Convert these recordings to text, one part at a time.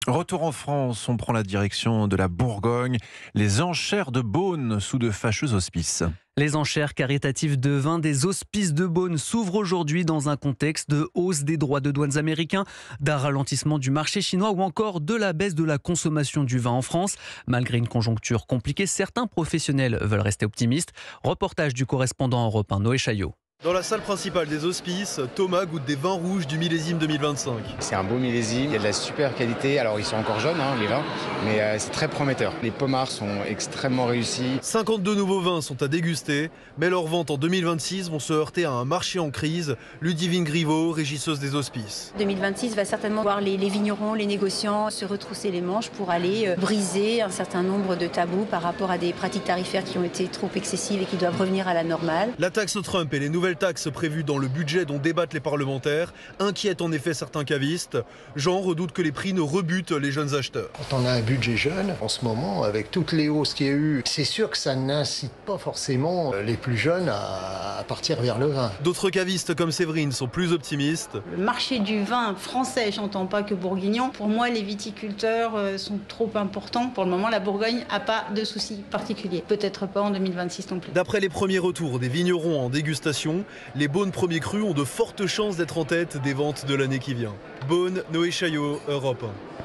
Retour en France, on prend la direction de la Bourgogne. Les enchères de Beaune sous de fâcheux auspices. Les enchères caritatives de vin des Hospices de Beaune s'ouvrent aujourd'hui dans un contexte de hausse des droits de douane américains, d'un ralentissement du marché chinois ou encore de la baisse de la consommation du vin en France. Malgré une conjoncture compliquée, certains professionnels veulent rester optimistes. Reportage du correspondant européen Noé Chaillot. Dans la salle principale des Hospices, Thomas goûte des vins rouges du millésime 2025. C'est un beau millésime, il y a de la super qualité. Alors ils sont encore jeunes les vins, mais c'est très prometteur. Les pommards sont extrêmement réussis. 52 nouveaux vins sont à déguster, mais leurs ventes en 2026 vont se heurter à un marché en crise. Ludivine Griveaux, régisseuse des Hospices. 2026 va certainement voir les vignerons, les négociants se retrousser les manches pour aller briser un certain nombre de tabous par rapport à des pratiques tarifaires qui ont été trop excessives et qui doivent revenir à la normale. La taxe Trump et les nouvelles taxes prévues dans le budget dont débattent les parlementaires inquiètent en effet certains cavistes. Jean redoute que les prix ne rebutent les jeunes acheteurs. Quand on a un budget jeune, en ce moment, avec toutes les hausses qu'il y a eu, c'est sûr que ça n'incite pas forcément les plus jeunes à partir vers le vin. D'autres cavistes comme Séverine sont plus optimistes. Le marché du vin français, j'entends pas que bourguignon. Pour moi, les viticulteurs sont trop importants. Pour le moment, la Bourgogne n'a pas de soucis particuliers. Peut-être pas en 2026 non plus. D'après les premiers retours des vignerons en dégustation, les Beaunes premiers crus ont de fortes chances d'être en tête des ventes de l'année qui vient. Beaune, Noé Chaillot, Europe 1.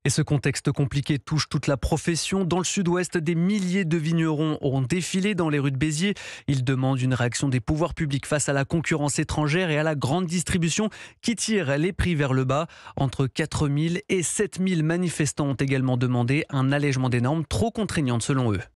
Et ce contexte compliqué touche toute la profession. Dans le sud-ouest, des milliers de vignerons ont défilé dans les rues de Béziers. Ils demandent une réaction des pouvoirs publics face à la concurrence étrangère et à la grande distribution qui tire les prix vers le bas. Entre 4 000 et 7 000 manifestants ont également demandé un allègement des normes trop contraignantes selon eux.